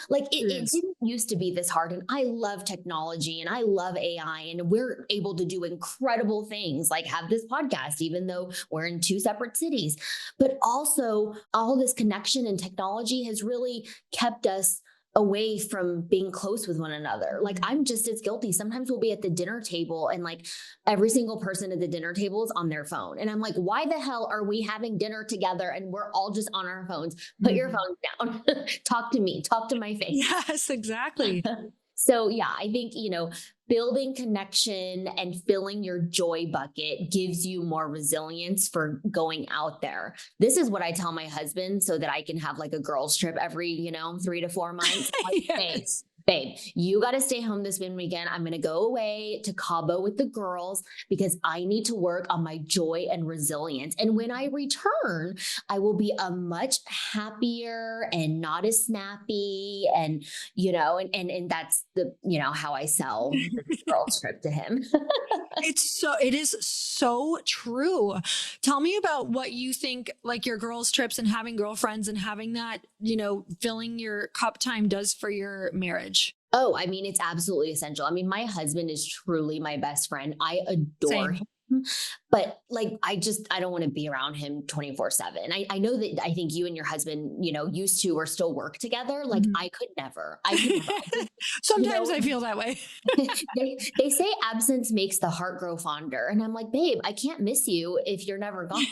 like it Yes. didn't used to be this hard. And I love technology and I love AI, and we're able to do incredible things like have this podcast, even though we're in two separate cities. But also, all this connection and technology has really kept us away from being close with one another. Like, I'm just as guilty. Sometimes we'll be at the dinner table and like every single person at the dinner table is on their phone. And I'm like, why the hell are we having dinner together and we're all just on our phones? Put your Mhm. phone down. Talk to me, talk to my face. Yes, exactly. So yeah, I think, building connection and filling your joy bucket gives you more resilience for going out there. This is what I tell my husband so that I can have like a girls trip every, 3 to 4 months. Like, Yes. babe, you got to stay home this weekend. I'm going to go away to Cabo with the girls because I need to work on my joy and resilience. And when I return, I will be a much happier and not as snappy. And, and that's how I sell the girls trip to him. It is so true. Tell me about what you think like your girls' trips and having girlfriends and having that, filling your cup time does for your marriage. Oh, I mean, it's absolutely essential. I mean, my husband is truly my best friend. I adore Same. him. But like, I don't want to be around him 24/7. I know that I think you and your husband, used to or still work together. Like, Mhm. I could never. I could never. I think, you Sometimes know, I feel that way. they say absence makes the heart grow fonder. And I'm like, babe, I can't miss you if you're never gone.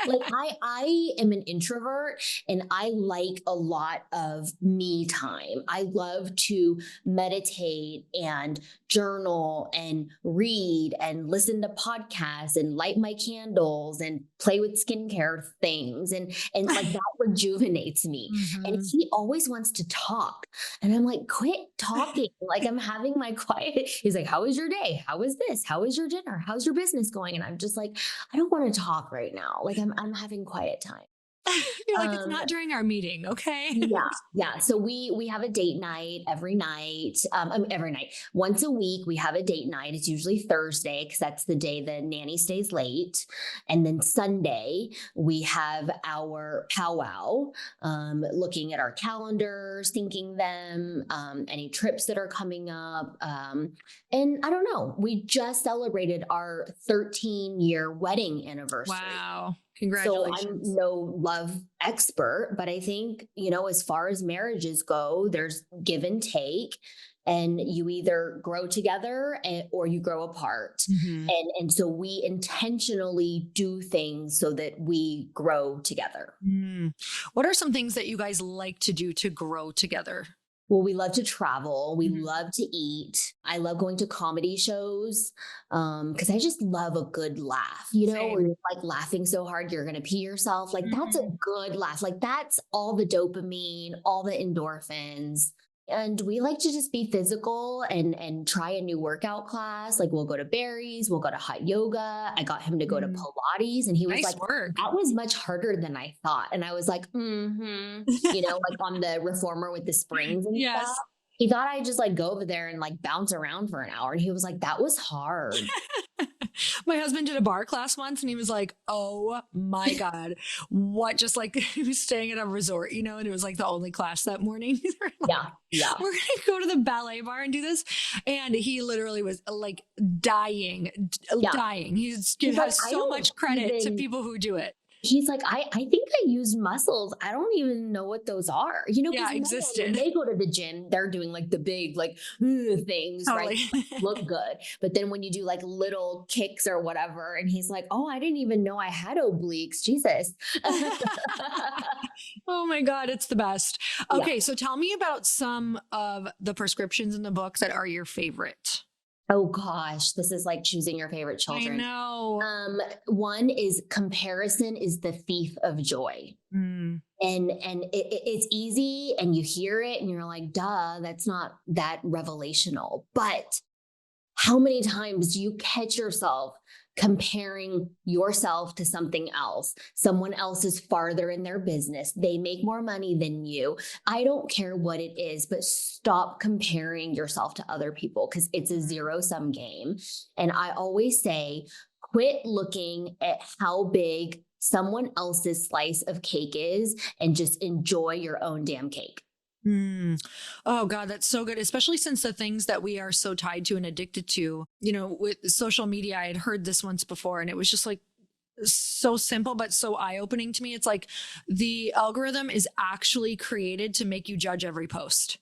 Like, I am an introvert and I like a lot of me time. I love to meditate and journal and read and listen to podcasts and light my candles and play with skincare things. And like that rejuvenates me. And Mhm. he always wants to talk. And I'm like, quit talking. Like, I'm having my quiet. He's like, how was your day? How was this? How was your dinner? How's your business going? And I'm just like, I don't want to talk right now. Like, I'm having quiet time. You're like, it's Um, not during our meeting, okay? yeah, yeah. So we have a date night every night. Every night, once a week, we have a date night. It's usually Thursday because that's the day the nanny stays late, and then Sunday we have our powwow. Looking at our calendars, thinking them, any trips that are coming up, and I don't know. We just celebrated our 13-year wedding anniversary. Wow. So I'm Congratulations. no love expert, but I think, as far as marriages go, there's give and take, and you either grow together or you grow apart. Mhm. And so we intentionally do things so that we grow together. Mm. What are some things that you guys like to do to grow together? Well, we love to travel. We Mhm. love to eat. I love going to comedy shows because I just love a good laugh, where Same. you're like laughing so hard you're going to pee yourself. Like, that's a Mhm. good laugh. Like, that's all the dopamine, all the endorphins. And we like to just be physical and try a new workout class. Like, we'll go to Barry's, we'll go to hot yoga. I got him to go to Mm. Pilates, and he was Nice like, work. that was much harder than I thought. And I was like, like on the reformer with the springs and stuff. Yes. He thought I'd just like go over there and like bounce around for an hour. And he was like, that was hard. My husband did a bar class once and he was like, oh my God, what? Just like he was staying at a resort, you know, and it was like the only class that morning. They're like, Yeah. Yeah. we're going to go to the ballet bar and do this. And he literally was like dying, Yeah. dying. He He's like, has I so don't much credit to even people who do it. He's like, I think I use muscles. I don't even know what those are, because Yeah, men, when existed. they go to the gym, they're doing like the big, like things, right? Totally. Look good. But then when you do like little kicks or whatever, and he's like, oh, I didn't even know I had obliques. Jesus. Oh my God, it's the best. Yeah. Okay, so tell me about some of the prescriptions in the book that are your favorite. Oh gosh, this is like choosing your favorite I children. know. One is comparison is the thief of joy. Mm. And it's easy and you hear it and you're like, duh, that's not that revelational. But how many times do you catch yourself comparing yourself to something else? Someone else is farther in their business. They make more money than you. I don't care what it is, but stop comparing yourself to other people because it's a zero-sum game. And I always say, quit looking at how big someone else's slice of cake is and just enjoy your own damn cake. Mm. Oh God, that's so good. Especially since the things that we are so tied to and addicted to, with social media, I had heard this once before and it was just like so simple, but so eye-opening to me. It's like the algorithm is actually created to make you judge every post,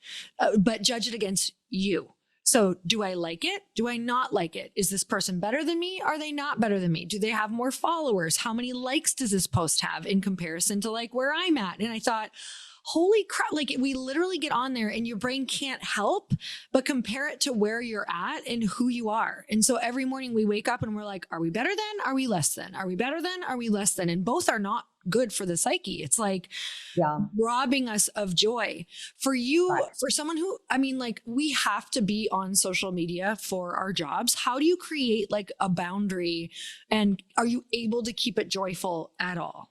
but judge it against you. So do I like it? Do I not like it? Is this person better than me? Are they not better than me? Do they have more followers? How many likes does this post have in comparison to like where I'm at? And I thought, holy crap, like we literally get on there and your brain can't help but compare it to where you're at and who you are. And so every morning we wake up and we're like, are we better than? Are we less than? Are we better than? Are we less than? And both are not good for the psyche. It's like robbing us of joy. For you, right. For someone who, like we have to be on social media for our jobs. How do you create like a boundary and are you able to keep it joyful at all?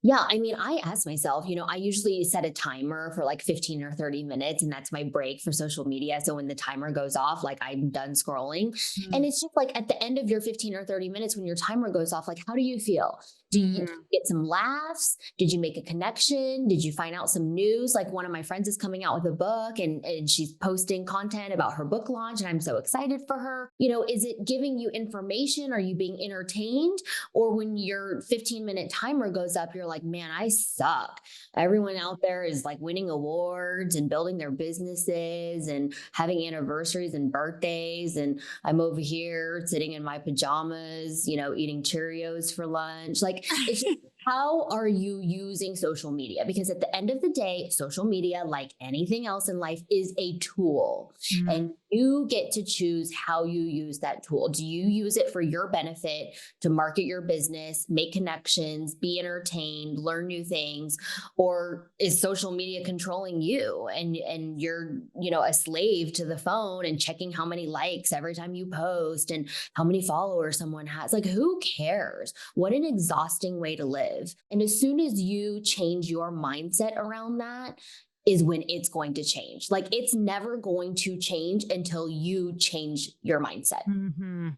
Yeah. I ask myself, I usually set a timer for like 15 or 30 minutes and that's my break for social media. So when the timer goes off, like I'm done scrolling. Mm-hmm. And it's just like at the end of your 15 or 30 minutes, when your timer goes off, like, how do you feel? Do you get some laughs? Did you make a connection? Did you find out some news? Like one of my friends is coming out with a book and she's posting content about her book launch. And I'm so excited for her. Is it giving you information? Are you being entertained? Or when your 15-minute timer goes up, you're like, man, I suck. Everyone out there is like winning awards and building their businesses and having anniversaries and birthdays. And I'm over here sitting in my pajamas, eating Cheerios for lunch. Like, it's just, how are you using social media? Because at the end of the day, social media, like anything else in life, is a tool. Mm-hmm. And you get to choose how you use that tool. Do you use it for your benefit to market your business, make connections, be entertained, learn new things? Or is social media controlling you and you're, a slave to the phone and checking how many likes every time you post and how many followers someone has? Like, who cares? What an exhausting way to live. And as soon as you change your mindset around that, is when it's going to change. Like it's never going to change until you change your mindset. Mm-hmm.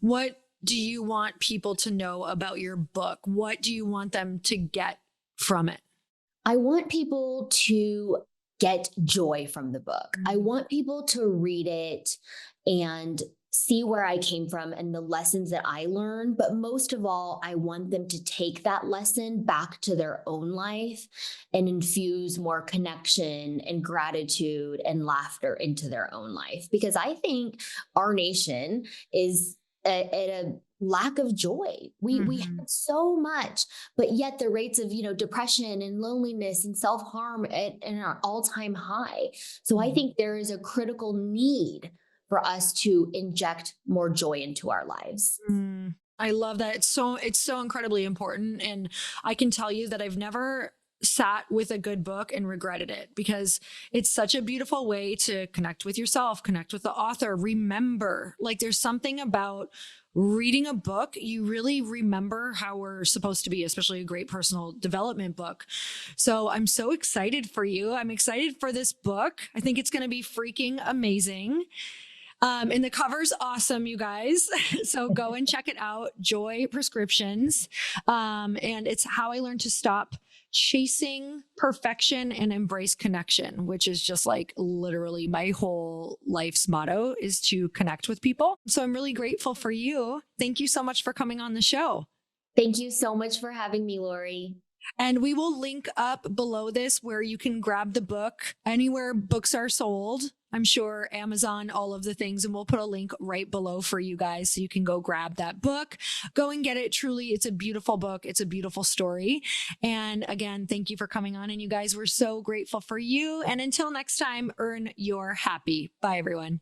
What do you want people to know about your book? What do you want them to get from it? I want people to get joy from the book. I want people to read it and see where I came from and the lessons that I learned. But most of all, I want them to take that lesson back to their own life and infuse more connection and gratitude and laughter into their own life. Because I think our nation is at a lack of joy. We have so much, but yet the rates of, depression and loneliness and self-harm at an all-time high. So I think there is a critical need for us to inject more joy into our lives. I love that. It's so incredibly important. And I can tell you that I've never sat with a good book and regretted it because it's such a beautiful way to connect with yourself, connect with the author, remember, like there's something about reading a book, you really remember how we're supposed to be, especially a great personal development book. So I'm so excited for you. I'm excited for this book. I think it's going to be freaking amazing. And the cover's awesome, you guys. So go and check it out. Joy Prescriptions. And it's how I learned to stop chasing perfection and embrace connection, which is just like literally my whole life's motto is to connect with people. So I'm really grateful for you. Thank you so much for coming on the show. Thank you so much for having me, Lori. And we will link up below this where you can grab the book anywhere books are sold. I'm sure Amazon, all of the things, and we'll put a link right below for you guys so you can go grab that book. Go and get it. Truly, it's a beautiful book. It's a beautiful story. And again, thank you for coming on. And you guys, we're so grateful for you. And until next time, earn your happy. Bye, everyone.